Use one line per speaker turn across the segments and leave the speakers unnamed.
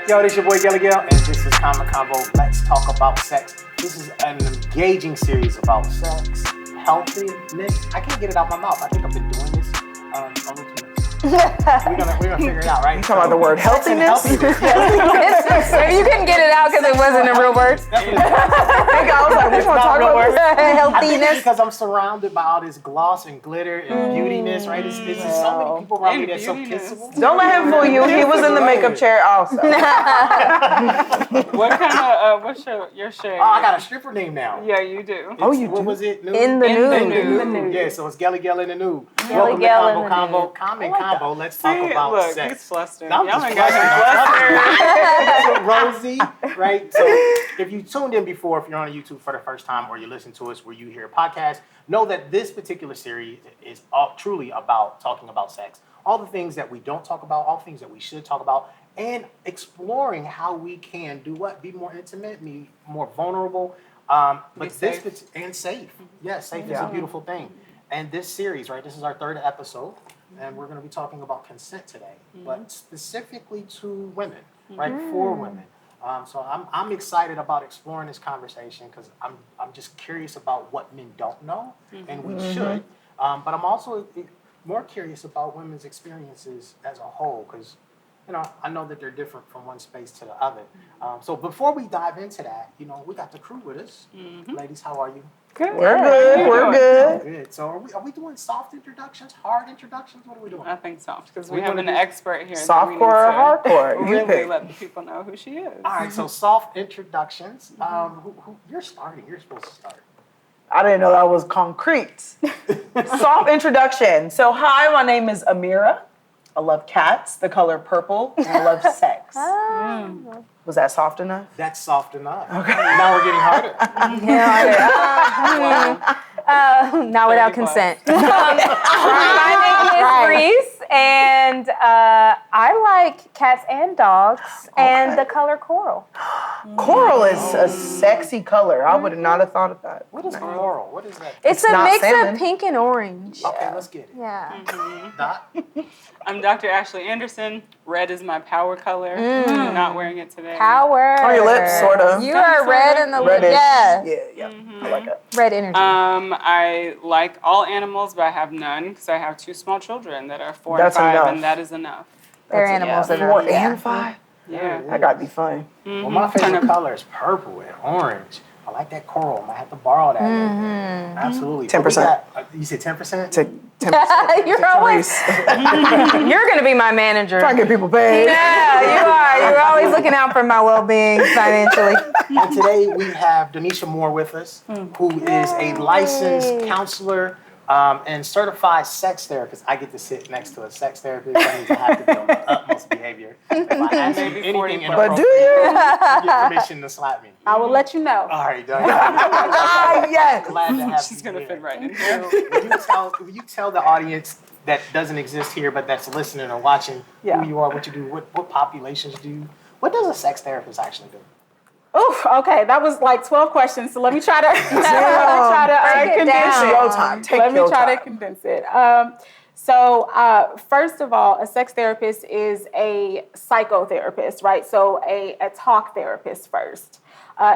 Yo, this your boy Gilligan, and this is Common Convo. Let's talk about sex. This is an engaging series about sex, healthiness. I can't get it out my mouth. I think I've been doing this over 2 months. We're gonna figure it out, right?
You talking about the word healthiness?
Maybe you couldn't get it out because it wasn't a real word.
I was like, we gonna talk about
Healthiness.
Because I'm surrounded by all this gloss and glitter and beautiness, right? There's so many people around me that's so kissable.
Don't let him fool you. He was in the makeup chair also.
What kind of, what's your shade?
Oh, I got a stripper name now.
Yeah, you do.
Oh, you
What
do?
was it? Nude?
In the
nude. Yeah, so it's Gelly in the nude.
Gelly
Welcome
Gelly in
to
the
Combo
nude.
Combo. Combo. Let's talk about
look,
sex.
he's flustered.
I'm
Y'all
just
ain't got him
Rosie,
flustered.
right? So if you tuned in before, if you're on YouTube for the first time or you listen to us where you hear a podcast, know that this particular series is truly about talking about sex. All the things that we don't talk about, all the things that we should talk about, and exploring how we can do what? Be more intimate, be more vulnerable, but
safe.
And safe. Yes, safe is a beautiful thing. And this series, right, this is our third episode, and we're going to be talking about consent today, but specifically to women, right, for women. So I'm excited about exploring this conversation because I'm just curious about what men don't know, and we should. But I'm also more curious about women's experiences as a whole because, you know, I know that they're different from one space to the other. So before we dive into that, you know, we got the crew with us. Ladies, how are you?
Good.
We're good. We're good.
Good. So are we doing soft introductions, hard introductions? What are we doing?
I think soft, because we have an expert here.
Softcore or hardcore? You
Really
pick.
let the people know who she is.
All right, so soft introductions. Who you're starting. You're supposed to start.
I didn't know that was concrete. Soft introduction. So, hi, my name is Amira. I love cats, the color purple, and I love sex. Was that soft enough?
That's soft enough. Okay. Now we're getting harder.
Not without consent. My name is Riece, and I like cats and dogs, and the color coral.
Coral is a sexy color. I would not have thought of that.
What is coral? What is that?
It's a
not
mix
salmon.
of pink and orange.
Okay, let's get it.
Yeah.
Dot.
I'm Dr. Ashley Anderson. Red is my power color. I'm not wearing it today.
Power.
On your lips, sort of.
You are red in the lip.
Reddish.
Yeah.
Yeah. I like it.
Red energy.
I like all animals, but I have none because I have 2 small children that are 4
That's
and 5,
enough.
and that is enough.
They're animals.
4 and 5?
Yeah.
That gotta be fun.
Well, my favorite color is purple and orange. I like that coral. I might have to borrow that. Absolutely.
10%.
You said 10%?
10%.
You're always. You're gonna be my manager.
Trying to get people paid.
Yeah, you are. You're always looking out for my well-being financially.
And today we have Donisha Moore with us, who is a licensed counselor and certified sex therapist. I get to sit next to a sex therapist. That means I have to be on the utmost behavior. If I ask you
Maybe
anything
40+.
inappropriate,
But do you?
you get permission to slap me.
I will let you know.
All right, done.
Yes.
Glad to have
She's
you
going to
here.
fit right in here.
Will you tell the audience that doesn't exist here, but that's listening or watching who you are, what you do, what populations do? What does a sex therapist actually do?
Oof, okay, that was like 12 questions, so let me try to,
Break it
condense
down.
it.
Your time. Take
Let me
your
try
time.
to condense it. First of all, a sex therapist is a psychotherapist, right? So a talk therapist first.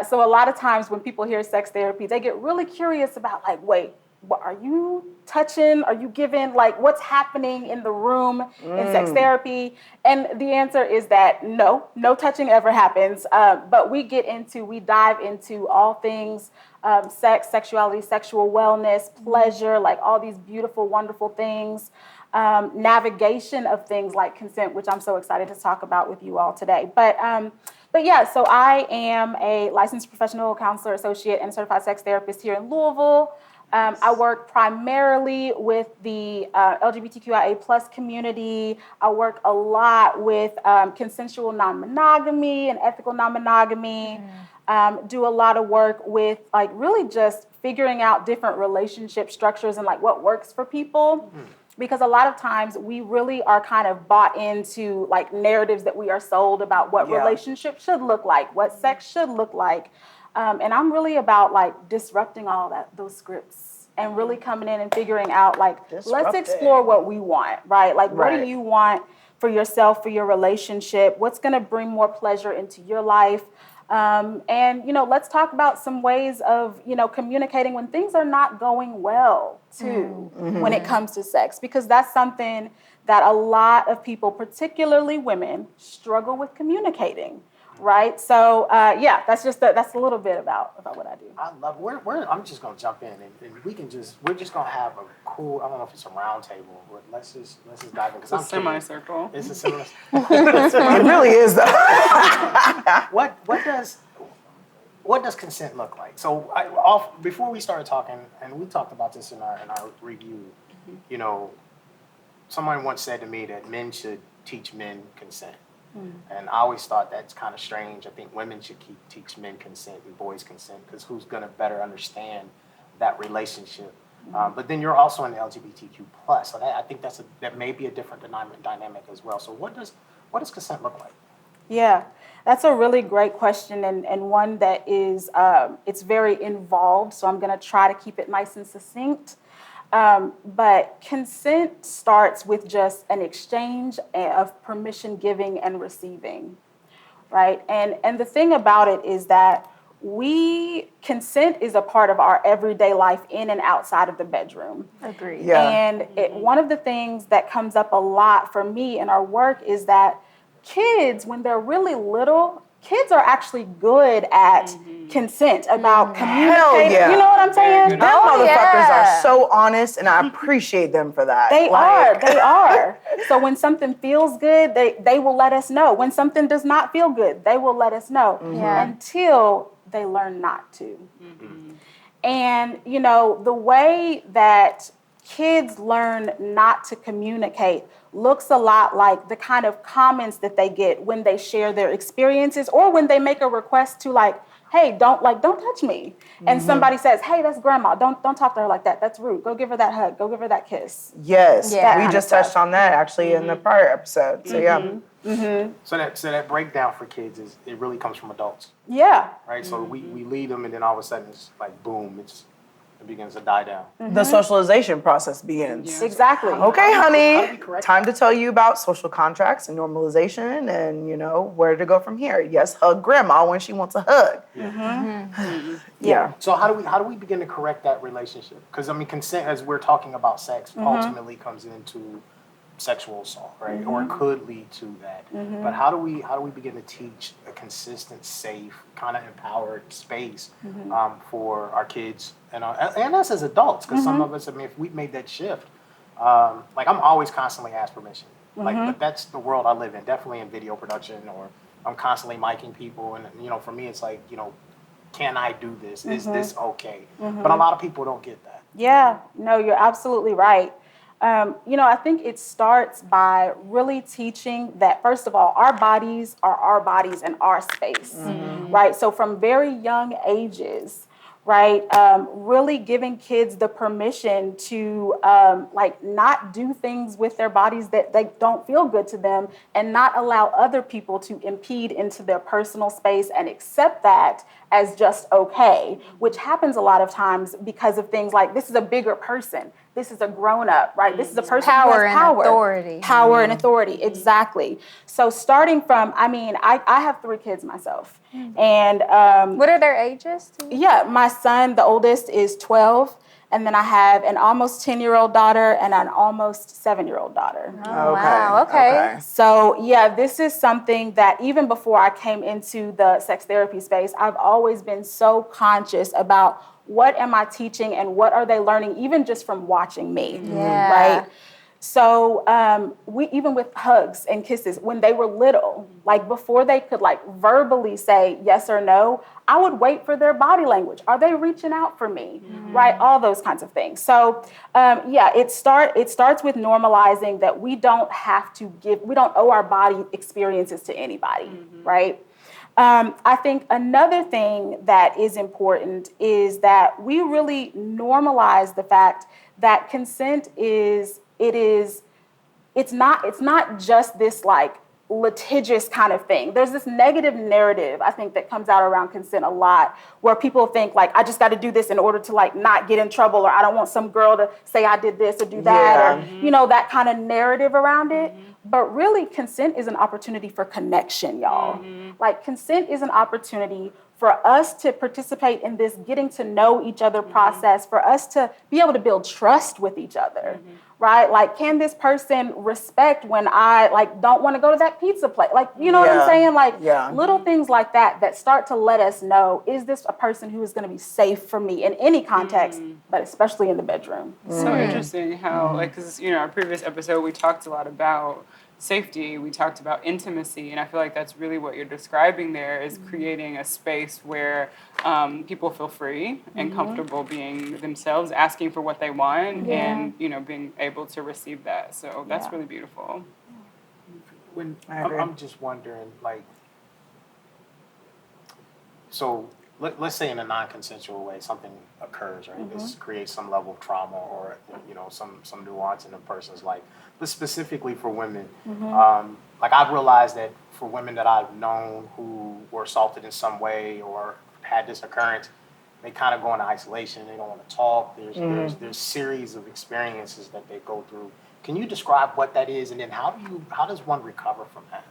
So a lot of times when people hear sex therapy, they get really curious about like, wait, what are you touching? Are you giving? Like, what's happening in the room in sex therapy? And the answer is that no touching ever happens. But we dive into all things sex, sexuality, sexual wellness, pleasure, like all these beautiful, wonderful things. Navigation of things like consent, which I'm so excited to talk about with you all today. But yeah, so I am a licensed professional counselor associate and certified sex therapist here in Louisville. I work primarily with the LGBTQIA plus community. I work a lot with consensual non-monogamy and ethical non-monogamy. Do a lot of work with like really just figuring out different relationship structures and like what works for people. Because a lot of times we really are kind of bought into like narratives that we are sold about what relationships should look like, what sex should look like. And I'm really about like disrupting all those scripts and really coming in and figuring out like, let's explore what we want, right? Like, what do you want for yourself, for your relationship, what's going to bring more pleasure into your life. And, let's talk about some ways of, communicating when things are not going well, too, when it comes to sex, because that's something that a lot of people, particularly women, struggle with communicating. Right. So, that's a little bit about what I do.
I love I'm just going to jump in and we're just going to have a cool, I don't know if it's a round table, but let's just dive in.
It's a semicircle.
It's a similar.
It really is, though.
What does consent look like? So before we started talking, and we talked about this in our review, someone once said to me that men should teach men consent. And I always thought that's kind of strange. I think women should teach men consent and boys consent, because who's going to better understand that relationship? But then you're also in the LGBTQ+, so I think that may be a different dynamic as well. So what does consent look like?
Yeah, that's a really great question, and one that is, it's very involved, so I'm going to try to keep it nice and succinct. But consent starts with just an exchange of permission giving and receiving, right? And the thing about it is that consent is a part of our everyday life in and outside of the bedroom.
Agreed.
Yeah.
And one of the things that comes up a lot for me in our work is that kids, when they're really little, kids are actually good at consent, about communicating.
Hell yeah.
You know what I'm saying?
Them motherfuckers are so honest, and I appreciate them for that.
They are. So when something feels good, they will let us know. When something does not feel good, they will let us know until they learn not to. And, the way that kids learn not to communicate looks a lot like the kind of comments that they get when they share their experiences, or when they make a request to, like, hey, don't touch me. And somebody says, hey, that's grandma. Don't talk to her like that. That's rude. Go give her that hug. Go give her that kiss.
Yes,
Yeah.
we just touched on that actually in the prior episode. So
So that breakdown for kids it really comes from adults,
Yeah.
right? So we lead them, and then all of a sudden it's like boom, it begins to die down.
the socialization process begins.
Yeah.
Exactly.
Okay,
How do we
honey,
correct
time to tell you about social contracts and normalization and, where to go from here. Yes, hug grandma when she wants a hug. Yeah.
So how do we begin to correct that relationship? Because consent, as we're talking about sex, ultimately comes into sexual assault, right? Or it could lead to that. But how do we begin to teach a consistent, safe, kind of empowered space for our kids and us as adults? Because some of us, if we've made that shift, like I'm always constantly asked permission. But that's the world I live in. Definitely in video production, or I'm constantly micing people, and for me it's like, can I do this? Is this okay? But a lot of people don't get that.
Yeah. No, you're absolutely right. I think it starts by really teaching that, first of all, our bodies and our space, right? So from very young ages, right, really giving kids the permission to not do things with their bodies that they don't feel good to them, and not allow other people to impede into their personal space and accept that as just okay, which happens a lot of times because of things like, this is a bigger person. This is a grown-up, right? This is a person who has power.
Authority.
Power and authority, exactly. So starting from, I have 3 kids myself. And
what are their ages?
yeah, my son, the oldest, is 12. And then I have an almost 10-year-old daughter and an almost 7-year-old daughter.
Oh, wow. Okay.
So yeah, this is something that even before I came into the sex therapy space, I've always been so conscious about what am I teaching and what are they learning, even just from watching me, right? So we, even with hugs and kisses, when they were little, like before they could verbally say yes or no, I would wait for their body language. Are they reaching out for me, right? All those kinds of things. So it starts with normalizing that we don't owe our body experiences to anybody, right? I think another thing that is important is that we really normalize the fact that consent it's not just this litigious kind of thing. There's this negative narrative, I think, that comes out around consent a lot, where people think I just got to do this in order to not get in trouble, or I don't want some girl to say I did this or do that, or that kind of narrative around it. But really, consent is an opportunity for connection, y'all. Like, consent is an opportunity for us to participate in this getting to know each other process, for us to be able to build trust with each other, right? Like, can this person respect when I, like, don't want to go to that pizza place? Like, you know what I'm saying? Like, little things like that that start to let us know, is this a person who is going to be safe for me in any context, but especially in the bedroom?
So interesting how, like, because, you know, our previous episode, we talked a lot about safety, we talked about intimacy, and I feel like that's really what you're describing there, is creating a space where people feel free and comfortable being themselves, asking for what they want, and, you know, being able to receive that. So that's really beautiful.
When I'm just wondering, like, so let's say in a non-consensual way something occurs, right? This creates some level of trauma or, you know, some nuance in a person's life. But specifically for women, like, I've realized that for women that I've known who were assaulted in some way or had this occurrence, they kind of go into isolation. They don't want to talk. There's series of experiences that they go through. Can you describe what that is, and then how does one recover from that?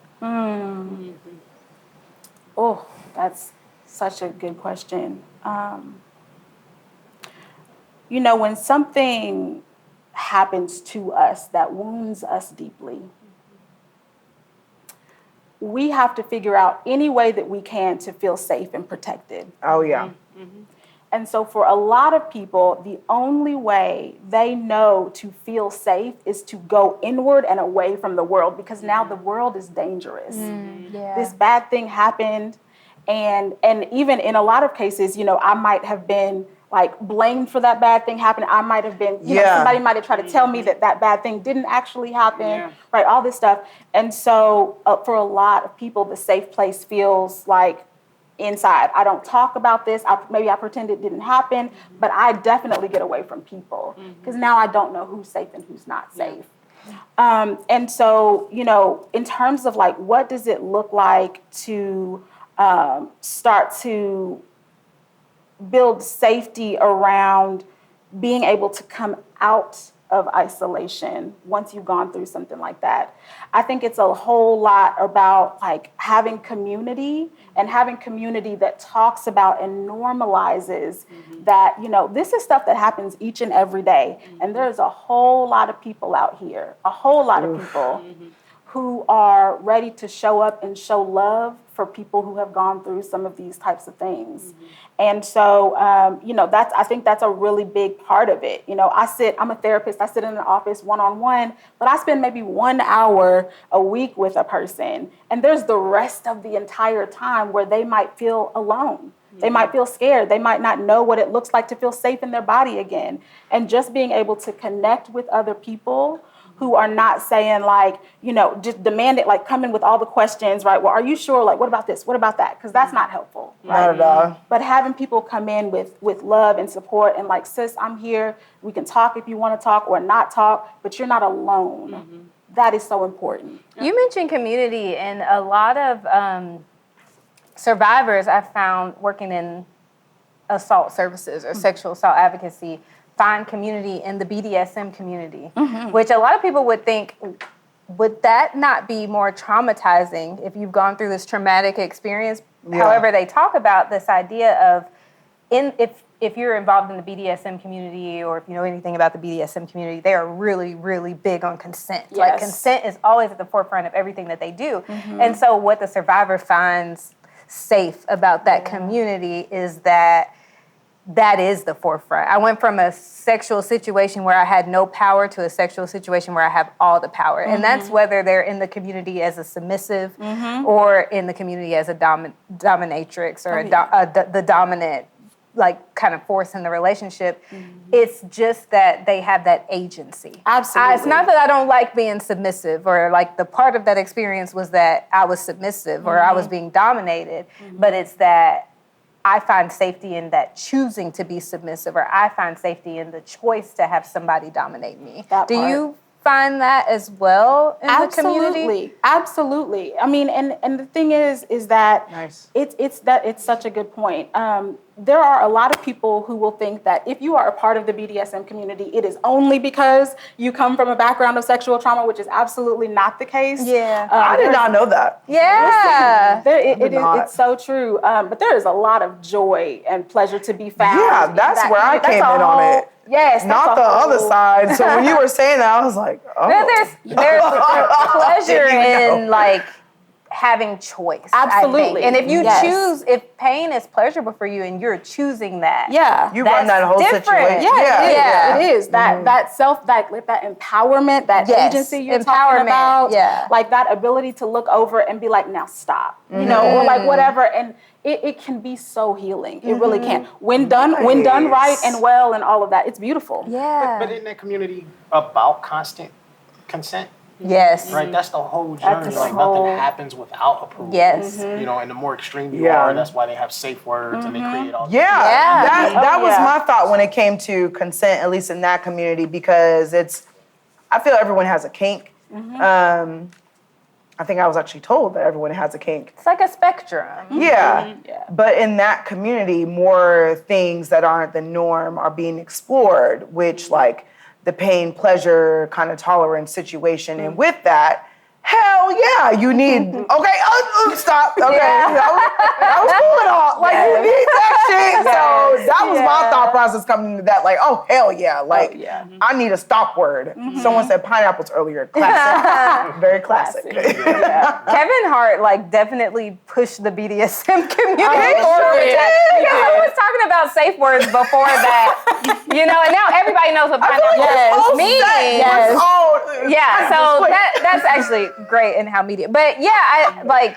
Oh, that's such a good question. You know, when something happens to us that wounds us deeply, we have to figure out any way that we can to feel safe and protected.
Oh, yeah.
And so for a lot of people, the only way they know to feel safe is to go inward and away from the world, because now the world is dangerous. This bad thing happened. And even in a lot of cases, you know, I might have been like blamed for that bad thing happening. I might have been, you know, somebody might have tried to tell me that bad thing didn't actually happen, right? All this stuff. And so for a lot of people, the safe place feels like inside. I don't talk about this. Maybe I pretend it didn't happen, but I definitely get away from people because now I don't know who's safe and who's not safe. And so, you know, in terms of like, what does it look like to start to build safety around being able to come out of isolation once you've gone through something like that? I think it's a whole lot about like having community and having community that talks about and normalizes that, you know, this is stuff that happens each and every day. And there's a whole lot of people out here, a whole lot of people who are ready to show up and show love for people who have gone through some of these types of things. And so, you know, I think that's a really big part of it. You know, I'm a therapist, I sit in an office one-on-one, but I spend maybe 1 hour a week with a person. And there's the rest of the entire time where they might feel alone. They might feel scared. They might not know what it looks like to feel safe in their body again. And just being able to connect with other people who are not saying like, you know, just demand it, like come in with all the questions, right? Well, are you sure? Like, what about this? What about that? Because that's not helpful, right?
Not at all.
But having people come in with love and support and like, sis, I'm here. We can talk if you want to talk or not talk, but you're not alone. That is so important.
You mentioned community, and a lot of survivors I've found working in assault services or sexual assault advocacy find community in the BDSM community, which a lot of people would think, would that not be more traumatizing if you've gone through this traumatic experience? However, they talk about this idea of if you're involved in the BDSM community or if you know anything about the BDSM community, they are really, really big on consent.
Yes.
Like consent is always at the forefront of everything that they do. And so what the survivor finds safe about that community is that is the forefront. I went from a sexual situation where I had no power to a sexual situation where I have all the power. And that's whether they're in the community as a submissive or in the community as a dominatrix or the dominant like kind of force in the relationship. It's just that they have that agency.
Absolutely.
It's not that I don't like being submissive or like the part of that experience was that I was submissive or I was being dominated, but it's that I find safety in that choosing to be submissive, or I find safety in the choice to have somebody dominate me. Do you find that as well in the community?
Absolutely. I mean, and the thing is that
Nice.
it's such a good point. There are a lot of people who will think that if you are a part of the BDSM community, it is only because you come from a background of sexual trauma, which is absolutely not the case.
Yeah.
I did not know that.
Yeah.
It's so true. But there is a lot of joy and pleasure to be found.
Yeah, that's where I came in on it.
Yes,
Not the other side. So when you were saying that, I was like, oh.
There's pleasure in like having choice.
Absolutely.
I think. And if you
Yes.
choose, if pain is pleasurable for you and you're choosing that.
Yeah.
You run
That's
that whole
different.
situation.
Yeah.
It is. That self, that empowerment, that
Yes.
agency you're
Empowerment,
talking about.
yeah.
Like that ability to look over and be like, now stop. You know, or like whatever. And it can be so healing. It really can. When done right and well and all of that, it's beautiful.
Yeah.
But in that community about constant consent,
Yes.
right? That's the whole journey.
That's the
Like
whole-
nothing happens without approval.
Yes.
You know, and the more extreme you
Yeah.
are, that's why they have safe words and they create all.
Yeah,
Yeah.
that was
yeah.
my thought when it came to consent, at least in that community, because I feel everyone has a kink. I think I was actually told that everyone has a kink.
It's like a spectrum.
Yeah.
Yeah.
But in that community, more things that aren't the norm are being explored, which like the pain, pleasure, kind of tolerance situation. And with that, hell yeah, you need, okay, stop, okay. That was cool and all. Like, you need that shit. So that was my thought process coming into that. Like, oh, hell yeah. Like, I need a stop word. Someone said pineapples earlier. Classic. Very classic.
Kevin Hart like definitely pushed the BDSM community
I
forward.
sure did.
Because I was talking about safe words before that, you know, and now everybody knows what pineapple means. Yeah, so that's actually great in how media. But yeah, I like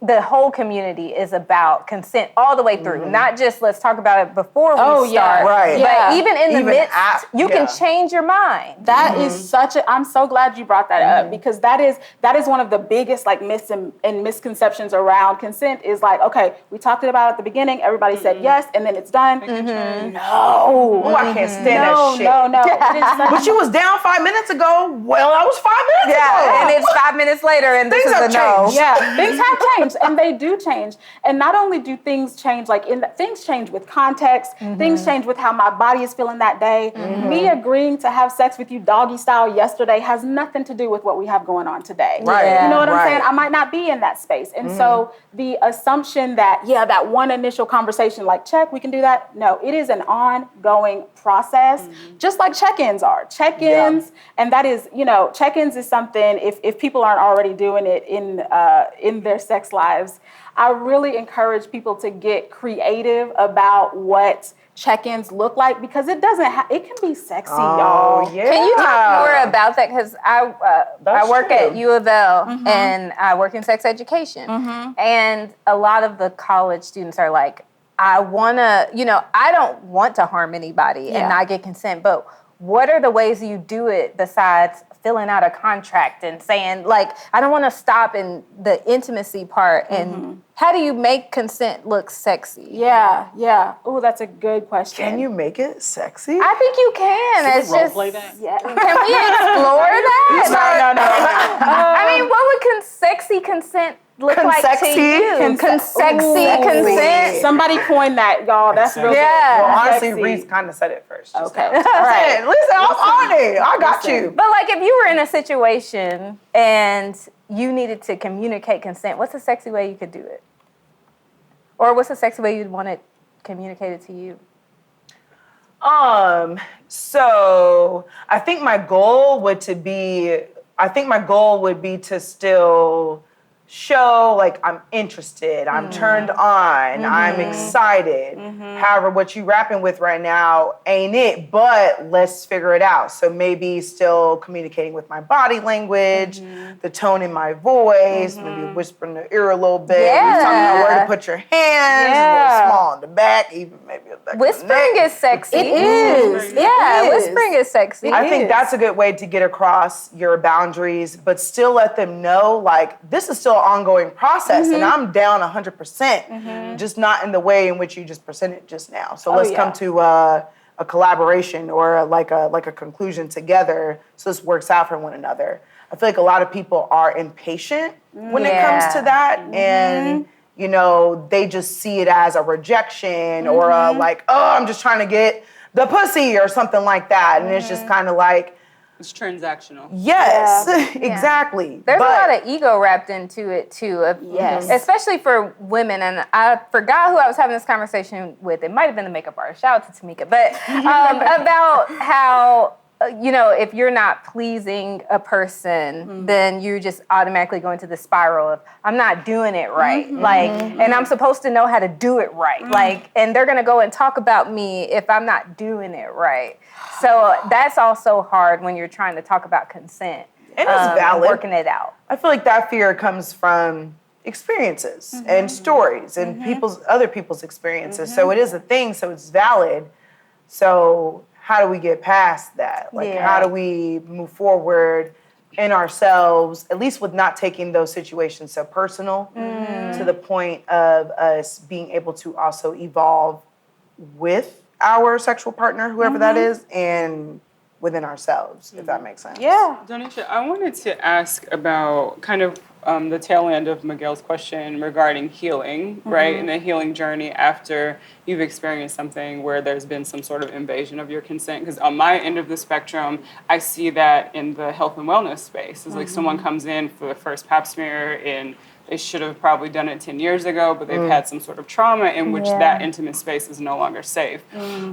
the whole community is about consent all the way through. Not just let's talk about it before we start.
Right.
But
Yeah.
even in the midst, you can
yeah.
change your mind.
That is I'm so glad you brought that up because that is one of the biggest like myths and misconceptions around consent is like, okay, we talked about it at the beginning, everybody said yes, and then it's done. No.
Oh, I can't stand that shit.
No. It is such-
But you was down 5 minutes ago. Well, that was 5 minutes ago.
Yeah, and it's 5 minutes later, and this
Things
is a
have
no.
changed.
Yeah, things have changed, and they do change. And not only do things change, like things change with context, things change with how my body is feeling that day. Me agreeing to have sex with you doggy style yesterday has nothing to do with what we have going on today.
Right,
You know what I'm
right.
saying? I might not be in that space. And so the assumption that, that one initial conversation, like, check, we can do that. No, it is an ongoing process, just like check-ins are. Check-ins, and that is, check-ins is something, if people aren't already doing it in their sex lives, I really encourage people to get creative about what check-ins look like because it doesn't it can be sexy, y'all.
Yeah.
Can you talk more about that? Because I work
true.
at U of L and I work in sex education. And a lot of the college students are like, I don't want to harm anybody and not get consent, but what are the ways you do it besides filling out a contract and saying, like, I don't want to stop in the intimacy part. And how do you make consent look sexy?
Yeah. Oh, that's a good question.
Can you make it sexy?
I think you can. It's
Role
just,
play that?
Yeah.
can we explore that?
No.
I mean, what would sexy consent look like to
Consexy?
you? Sexy
Ooh.
consent.
Somebody coined that, y'all. That's real.
Yeah.
Well, honestly,
Sexy.
Reece kind of said it first. just
Okay.
now.
All right.
Listen, I'm on it. I got you.
But like, if you were in a situation and you needed to communicate consent, what's a sexy way you could do it? Or what's a sexy way you'd want it communicated to you?
So I think my goal would be to still show like I'm interested, I'm turned on, I'm excited. However, what you rapping with right now ain't it, but let's figure it out. So maybe still communicating with my body language, the tone in my voice, maybe whispering in the ear a little bit.
Yeah.
We're talking about where to put your hands, a little small in the back, even maybe a back of the
Whispering
neck.
is sexy.
It is.
Yeah,
It is.
whispering is sexy.
I think
is.
that's a good way to get across your boundaries, but still let them know, like, this is still an ongoing process, and I'm down 100%, just not in the way in which you just presented just now. So let's come to a collaboration or like a conclusion together, so this works out for one another. I feel like a lot of people are impatient when it comes to that, and you know, they just see it as a rejection or a like, oh, I'm just trying to get the pussy or something like that, and it's just kind of like,
It's transactional.
yes, exactly.
There's a lot of ego wrapped into it too, especially for women. And I forgot who I was having this conversation with. It might have been the makeup artist. Shout out to Tamika, but about how, you know, if you're not pleasing a person, then you just automatically go into the spiral of, I'm not doing it right. Like, and I'm supposed to know how to do it right. Like, and they're going to go and talk about me if I'm not doing it right. So that's also hard when you're trying to talk about consent.
And it's valid.
Working it out.
I feel like that fear comes from experiences and stories and other people's experiences. So it is a thing, so it's valid. So how do we get past that? Like, how do we move forward in ourselves, at least with not taking those situations so personal, to the point of us being able to also evolve with our sexual partner, whoever that is, and within ourselves, if that makes sense.
Yeah.
Donisha, I wanted to ask about kind of the tail end of Miguel's question regarding healing, right? And the healing journey after you've experienced something where there's been some sort of invasion of your consent. Because on my end of the spectrum, I see that in the health and wellness space. It's like someone comes in for the first pap smear and they should have probably done it 10 years ago, but they've had some sort of trauma in which that intimate space is no longer safe.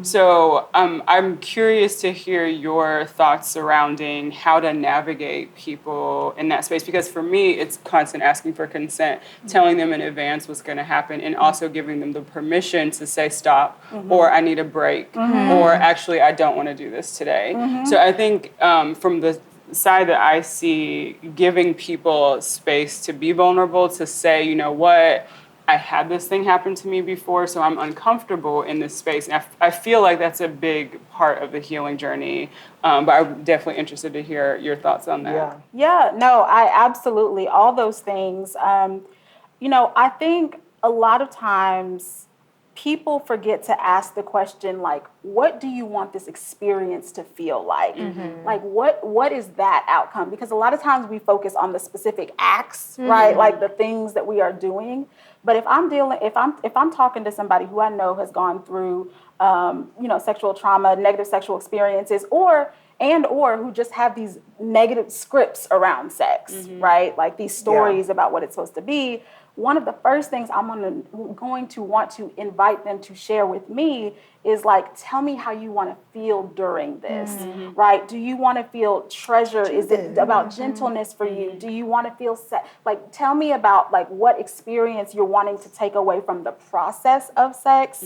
So I'm curious to hear your thoughts surrounding how to navigate people in that space, because for me, it's constant asking for consent, telling them in advance what's going to happen, and also giving them the permission to say stop, or I need a break, or actually I don't want to do this today. So I think from the side that I see, giving people space to be vulnerable, to say, you know what, I had this thing happen to me before, so I'm uncomfortable in this space. And I feel like that's a big part of the healing journey. But I'm definitely interested to hear your thoughts on that.
Yeah, no, I absolutely, all those things. You know, I think a lot of times people forget to ask the question, like, what do you want this experience to feel like? Like, what is that outcome? Because a lot of times we focus on the specific acts, right? Like the things that we are doing. But if I'm talking to somebody who I know has gone through, you know, sexual trauma, negative sexual experiences, or who just have these negative scripts around sex, right? Like these stories about what it's supposed to be. One of the first things I'm going to want to invite them to share with me is like, tell me how you want to feel during this, right? Do you want to feel treasure? Is it about gentleness for you? Do you want to feel like, tell me about like what experience you're wanting to take away from the process of sex,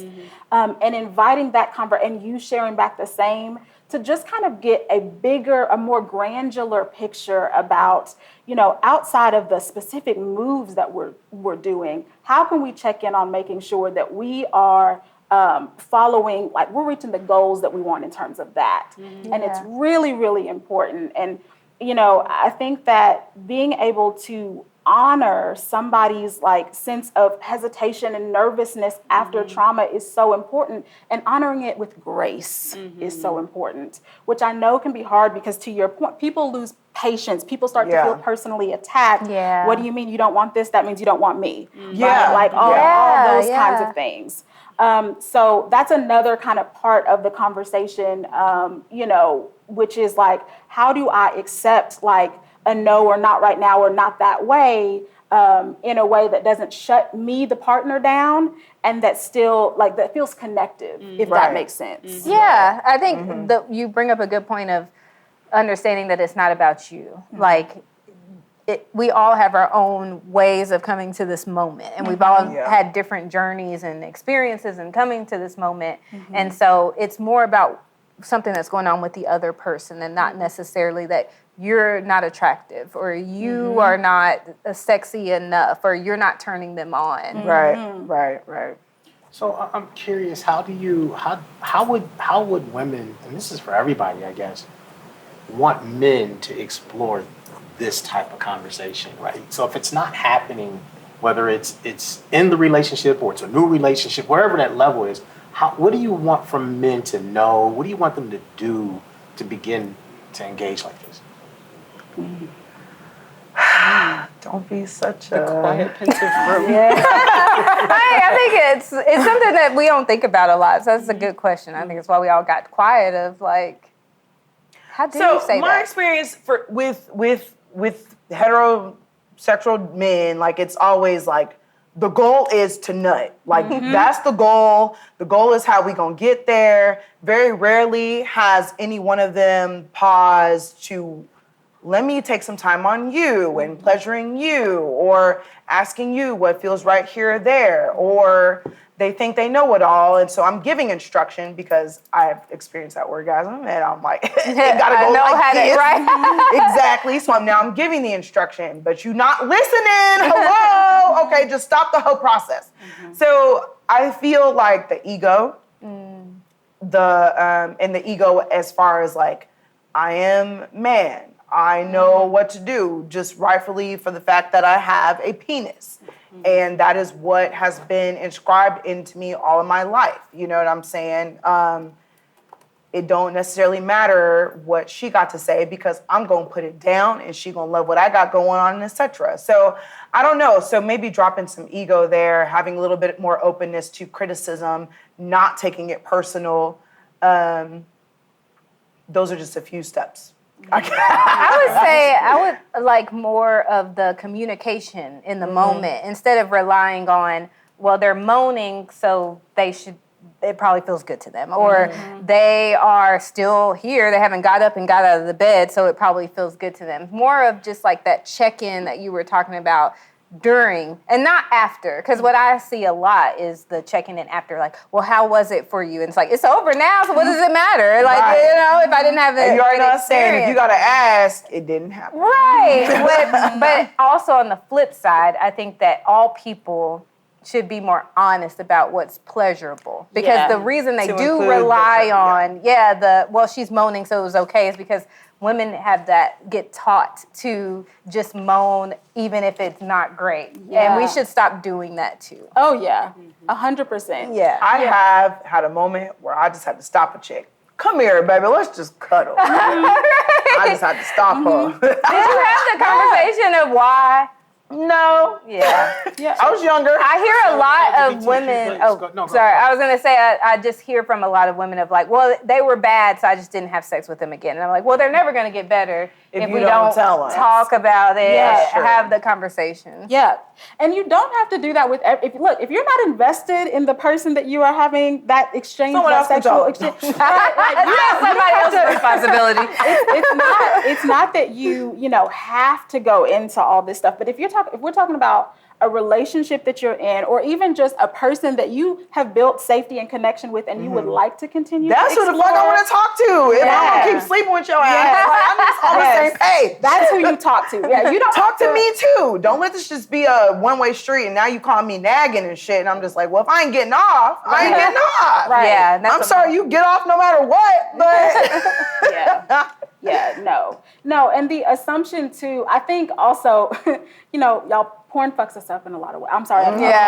and inviting that and you sharing back the same, to just kind of get a more granular picture about, you know, outside of the specific moves that we're doing, how can we check in on making sure that we are following, like we're reaching the goals that we want in terms of that. And it's really, really important. And, you know, I think that being able to honor somebody's like sense of hesitation and nervousness after trauma is so important, and honoring it with grace is so important, which I know can be hard because, to your point, people lose patience. People start to feel personally attacked. What do you mean you don't want this? That means you don't want me. Right? Like all those kinds of things. So that's another kind of part of the conversation, you know, which is like, how do I accept like a no, or not right now, or not that way, in a way that doesn't shut me, the partner, down, and that still like that feels connective, if that makes sense.
Yeah, I think you bring up a good point of understanding that it's not about you. Like, we all have our own ways of coming to this moment, and we've all had different journeys and experiences in coming to this moment, and so it's more about something that's going on with the other person, and not necessarily that you're not attractive, or you are not sexy enough, or you're not turning them on.
Right.
So I'm curious, how would women, and this is for everybody, I guess, want men to explore this type of conversation, right? So if it's not happening, whether it's in the relationship or it's a new relationship, wherever that level is, what do you want from men to know? What do you want them to do to begin to engage like this?
Don't be such
The
a
quiet, pensive room.
I think it's something that we don't think about a lot. So that's a good question. I think it's why we all got quiet of like, how do you say
my
that?
experience with heterosexual men, like it's always like the goal is to nut. Like that's the goal. The goal is how we gonna get there. Very rarely has any one of them paused to let me take some time on you and pleasuring you or asking you what feels right here or there, or they think they know it all, and so I'm giving instruction because I've experienced that orgasm, and I'm like, it gotta go like this.
Right?
Exactly. So I'm giving the instruction, but you not listening. Hello. Okay, just stop the whole process. So I feel like the ego, and the ego as far as like, I am man. I know what to do, just rightfully for the fact that I have a penis. And that is what has been inscribed into me all of my life. You know what I'm saying? It don't necessarily matter what she got to say because I'm going to put it down and she going to love what I got going on, etc. So I don't know. So maybe dropping some ego there, having a little bit more openness to criticism, not taking it personal. Those are just a few steps.
I would say I would like more of the communication in the moment instead of relying on, well, they're moaning, so it probably feels good to them. Or they are still here, they haven't got up and got out of the bed, so it probably feels good to them. More of just like that check-in that you were talking about during and not after, because what I see a lot is the checking in after, like, well, how was it for you? And it's like, it's over now, so what does it matter? Like, you know, if I didn't have it,
you already know what I'm saying. If you gotta ask, it didn't happen.
Right. but also on the flip side, I think that all people should be more honest about what's pleasurable, because the reason they do rely on she's moaning, so it was okay, is because women get taught to just moan even if it's not great.
Yeah.
And we should stop doing that too.
Oh, yeah. 100%.
Yeah.
I have had a moment where I just had to stop a chick. Come here, baby, let's just cuddle. I just had to stop her.
Did you have the conversation of why?
No.
Yeah.
I was younger.
I hear a lot of
LGBTQ
women.
please,
Sorry. I was gonna say I just hear from a lot of women of like, well, they were bad, so I just didn't have sex with them again. And I'm like, well, they're never gonna get better if we don't
tell us.
talk about it,
Sure.
have the conversation.
Yeah. And you don't have to do that with if you're not invested in the person that you are having that exchange,
Someone
that
else can
sexual
talk.
exchange.
That's somebody else's responsibility.
It's not that you have to go into all this stuff. But if we're talking about a relationship that you're in, or even just a person that you have built safety and connection with, and you would like to continue.
That's who the fuck I want to talk to. If I'm gonna keep sleeping with your ass, like, I'm just on the same page.
That's who you talk to. Yeah, you don't
Talk to me too. Don't let this just be a one-way street and now you call me nagging and shit. And I'm just like, well, if I ain't getting off, I ain't getting off.
Right.
Yeah.
I'm sorry, you get off no matter what, but
No. And the assumption too, I think also, y'all, porn fucks us up in a lot of ways. I'm sorry.
Have you heard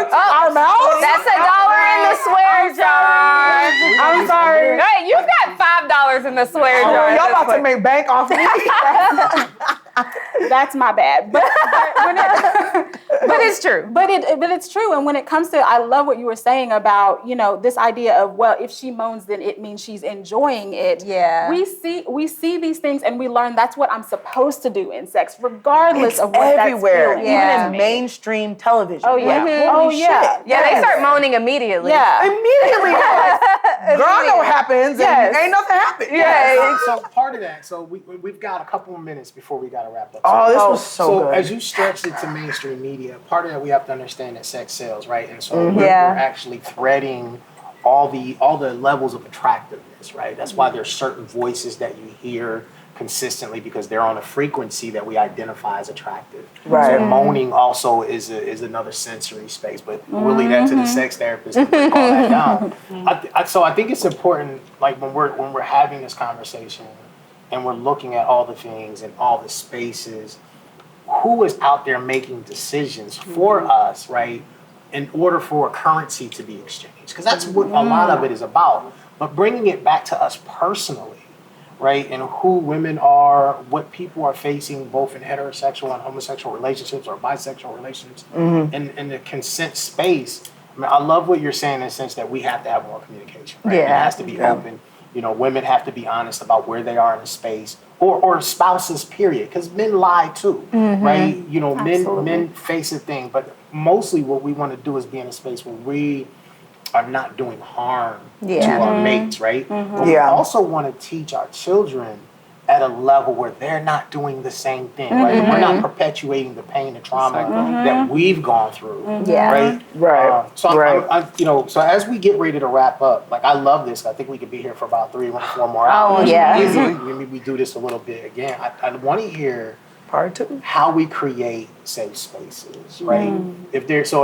our mouths?
That's $1 in the swear jar.
I'm sorry.
Hey, you got $5 in the swear jar.
Y'all about to make bank off me.
That's my bad. But
it's true.
But it's true. And when it comes to, I love what you were saying about, this idea of, well, if she moans, then it means she's enjoying it.
Yeah.
We see these things and we learn that's what I'm supposed to do in sex, regardless of what
everywhere,
that's
Yeah.
even in mainstream television.
Oh, yeah.
Like,
Oh,
holy
yeah.
shit.
Yeah, they start moaning immediately.
Yeah.
Immediately. Girl, I know what happens, and ain't nothing happened.
Yeah.
So part of that, so we've got a couple of minutes before we got to wrap up.
Oh, this was so good.
As you stretched it to mainstream media, part of that we have to understand that sex sells, right? And so we're
Yeah.
actually threading all the levels of attractiveness, right? That's why there's certain voices that you hear consistently because they're on a frequency that we identify as attractive.
Right.
So moaning also is another sensory space, but we'll leave that to the sex therapist to break all that down. So I think it's important, like when we're having this conversation and we're looking at all the things and all the spaces, who is out there making decisions for us, right? in order for a currency to be exchanged, because that's what a lot of it is about. But bringing it back to us personally, right, and who women are, what people are facing, both in heterosexual and homosexual relationships or bisexual relationships, in the consent space. I mean, I love what you're saying in the sense that we have to have more communication. Right? It has to be open. You know, women have to be honest about where they are in the space, or spouses, period, because men lie too, right? You know, men face a thing, but mostly what we want to do is be in a space where we are not doing harm to our mates, right? But we also want to teach our children at a level where they're not doing the same thing, right? We're not perpetuating the pain and trauma that we've gone through, right? So as we get ready to wrap up, like I love this. I think we could be here for about 3 or 4 more hours. Easily. Maybe we do this a little bit again. I want to hear
Part 2.
How we create safe spaces, right?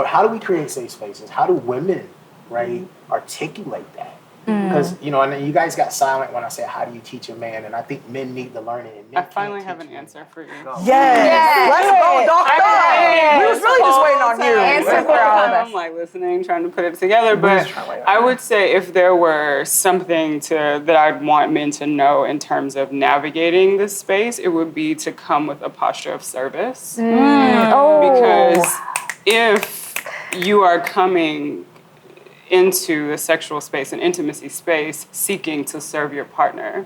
How do we create safe spaces? How do women, right, articulate that? Because, you know, and you guys got silent when I said, how do you teach a man? And I think men need to learn it. And men
I finally
can't
have
teach
an
men.
answer for you.
Yes. Let's go, doctor. We was really just waiting on you.
Answer for all of us.
I'm like listening, trying to put it together. But I would say if there were something that I'd want men to know in terms of navigating this space, it would be to come with a posture of service. Because if you are coming into the sexual space and intimacy space seeking to serve your partner,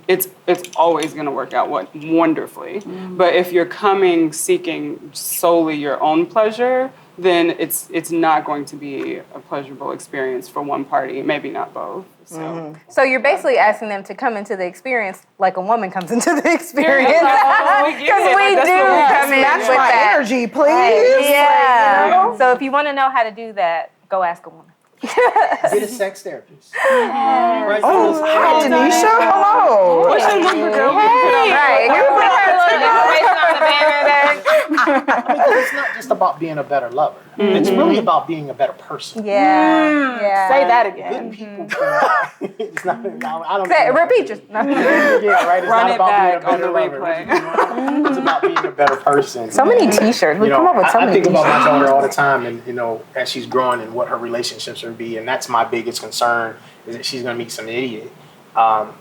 it's always going to work out wonderfully. But if you're coming seeking solely your own pleasure, then it's not going to be a pleasurable experience for one party, maybe not both.
So you're basically asking them to come into the experience like a woman comes into the experience.
Because
we do come in
Match
with
my
that.
energy, please.
Yeah. So if you want to know how to do that, go ask a woman.
Get a sex therapist. Right?
Oh, hi, Donisha. Hello.
What's your number, girl?
Right. You can put her little information on the banner.
I mean, it's not just about being a better lover. It's really about being a better person.
Yeah.
Say that
Good
again.
people. It's not. I don't.
Repeat just.
Yeah, right. It's
Run
not
it
about
back
being a
on the
better lover. It's about being a better person.
So many T-shirts. We
You
come
know,
up with so
I
many
think about
T-shirts.
my daughter all the time, and you know, as she's growing and what her relationships will be, and that's my biggest concern is that she's going to meet some idiot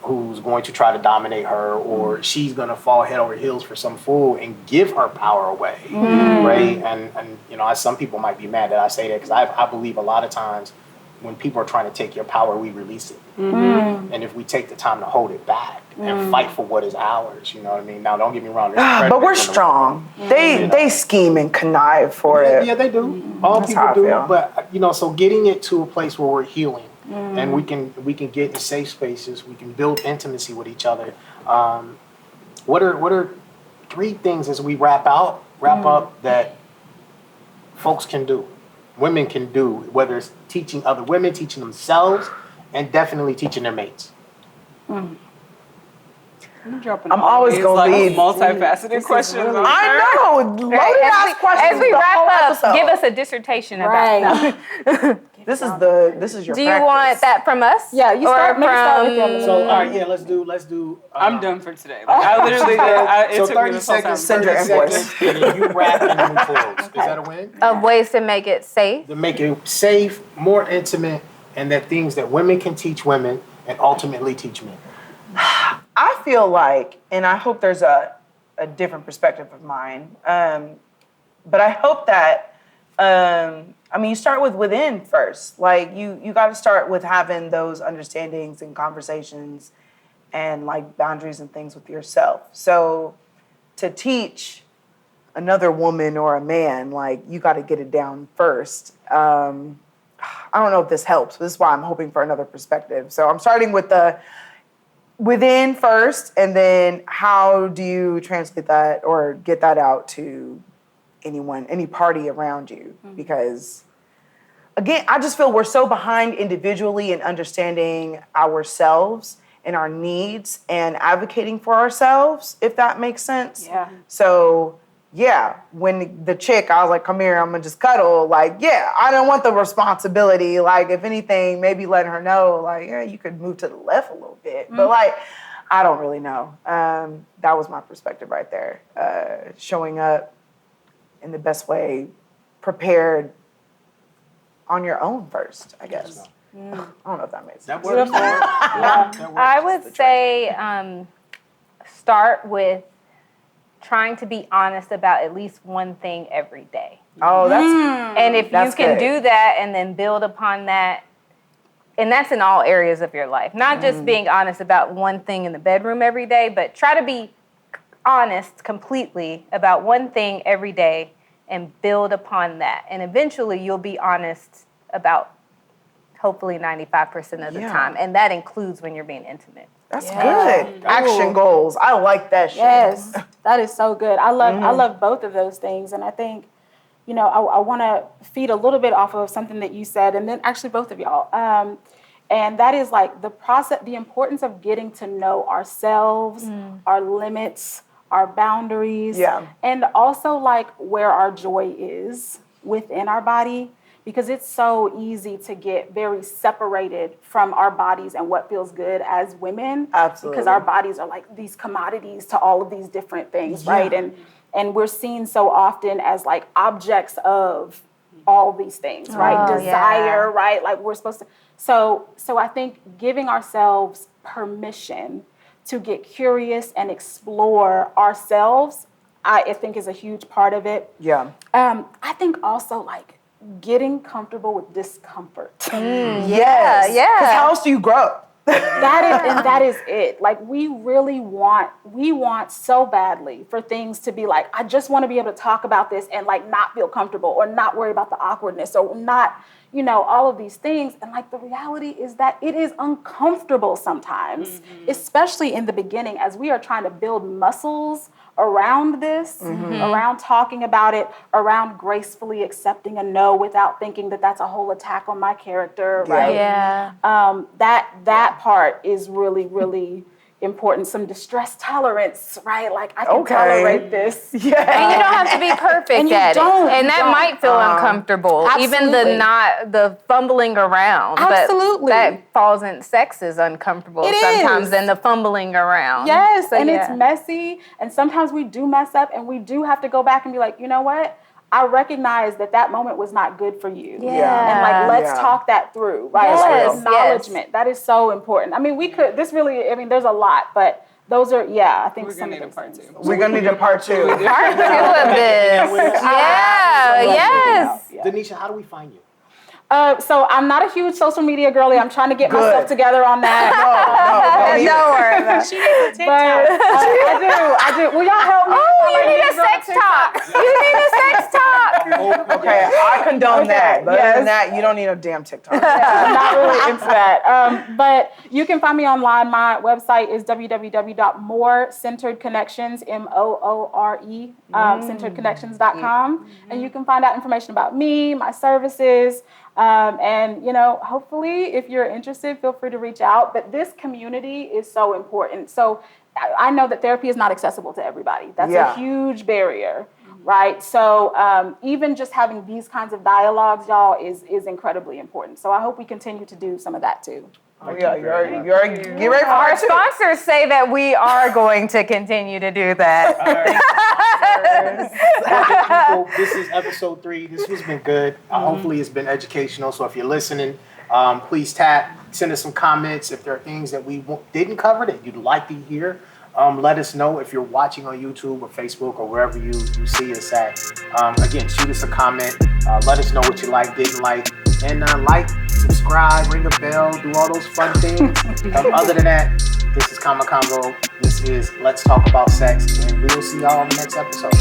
who's going to try to dominate her, or she's going to fall head over heels for some fool and give her power away, right? And you know, some people might be mad that I say that because I believe a lot of times when people are trying to take your power, we release it, and if we take the time to hold it back and fight for what is ours, you know what I mean? Now, don't get me wrong,
But we're strong. They scheme and connive for it.
Yeah, they do. All
That's
people
how I
do.
feel.
But you know, so getting it to a place where we're healing, and we can get in safe spaces. We can build intimacy with each other. What are 3 things as we wrap up that folks can do, women can do, whether it's teaching other women, teaching themselves, and definitely teaching their mates.
I'm always gonna lead
multifaceted questions.
I know. Loaded ass questions.
As we
the
wrap
whole
up,
episode.
give us a dissertation about that.
This is your.
Do you
practice.
want that from us?
Yeah, you start. Maybe start with them.
So all right, yeah, let's do.
I'm done for today. Like, I literally did.
So
It took me
30
this whole time.
seconds,
Send your
30
invoice.
seconds, and then you wrap and then we close. Is that a win?
Of ways to make it safe.
To make it safe, more intimate, and that things that women can teach women and ultimately teach men.
I feel like, and I hope there's a different perspective of mine, but I hope that, you start with within first. Like, you got to start with having those understandings and conversations and, like, boundaries and things with yourself. So to teach another woman or a man, like, you got to get it down first. I don't know if this helps. This is why I'm hoping for another perspective. So I'm starting with the within first, and then how do you translate that or get that out to anyone, any party around you? Because, again, I just feel we're so behind individually in understanding ourselves and our needs and advocating for ourselves, if that makes sense.
Yeah.
So, yeah, when the chick, I was like, come here, I'm gonna just cuddle. Like, yeah, I don't want the responsibility. Like, if anything, maybe letting her know, like, yeah, you could move to the left a little bit. But, like, I don't really know. That was my perspective right there. Showing up in the best way, prepared on your own first, I guess. I don't know if that makes sense.
That works. That works.
I would say start with trying to be honest about at least one thing every day.
Oh, that's
And if you
That's
can
good.
do that and then build upon that, and that's in all areas of your life, not just being honest about one thing in the bedroom every day, but try to be honest completely about one thing every day and build upon that. And eventually you'll be honest about hopefully 95% of the
Yeah.
time. And that includes when you're being intimate.
That's good. Action goals. I like that shit.
Yes, that is so good. I love both of those things, and I think, you know, I want to feed a little bit off of something that you said, and then actually both of y'all, and that is like the process, the importance of getting to know ourselves, our limits, our boundaries, and also like where our joy is within our body. Because it's so easy to get very separated from our bodies and what feels good as women.
Absolutely.
Because our bodies are like these commodities to all of these different things, right? And we're seen so often as like objects of all these things, right?
Oh,
Desire, right? Like we're supposed to. So I think giving ourselves permission to get curious and explore ourselves, I think is a huge part of it.
Yeah.
I think also like getting comfortable with discomfort.
Yes.
Yeah.
Because how else do you grow?
That is it. Like we want so badly for things to be like, I just want to be able to talk about this and like not feel comfortable or not worry about the awkwardness or not, you know, all of these things. And like the reality is that it is uncomfortable sometimes, especially in the beginning as we are trying to build muscles around this, around talking about it, around gracefully accepting a no without thinking that that's a whole attack on my character, right?
Yeah.
That part is really, really important. Some distress tolerance, right? Like I can tolerate this.
And you don't have to be perfect
And you
at
don't,
it. And
you
that
don't.
might feel uncomfortable. Even
Absolutely.
the fumbling around.
Absolutely.
But that falls in sex is uncomfortable
It
sometimes
is.
than the fumbling around.
Yes,
So,
and
yeah.
it's messy. And sometimes we do mess up and we do have to go back and be like, you know what? I recognize that moment was not good for you.
Yeah.
And like, let's
Yeah.
talk that through, right?
Yes,
Like acknowledgement. That is so important. I mean, there's a lot, but those are, I think
We're
some
gonna
of
need a
those
part
things.
two.
We're going to need a part 2.
Part 2 of this. Yeah, yes.
Yeah.
Denisha, how do we find you?
So I'm not a huge social media girly. I'm trying to get myself together on that.
Don't worry about it.
She needs a
But
TikTok.
I do. Will y'all help me?
Oh, you need a sex talk. You need a sex talk.
Okay, I condone that. But other than
yes.
that, you don't need a damn TikTok.
I'm not really into that. But you can find me online. My website is www.moorecenteredconnections, MOORE, centeredconnections.com. And you can find out information about me, my services. And, you know, hopefully if you're interested, feel free to reach out. But this community is so important. So I know that therapy is not accessible to everybody. That's a huge barrier, right? So even just having these kinds of dialogues, y'all, is incredibly important. So I hope we continue to do some of that too.
Oh, yeah, you're get ready for
Our
part 2.
sponsors say that we are going to continue to do that.
People, this is episode 3. This has been good. Hopefully it's been educational. So if you're listening, please send us some comments. If there are things that we didn't cover that you'd like to hear, let us know. If you're watching on YouTube or Facebook or wherever you see us at. Again, shoot us a comment. Let us know what you like, didn't like. And like, subscribe, ring a bell, do all those fun things. Other than that, this is Kama Convo. This is Let's Talk About Sex. And we will see y'all on the next episode.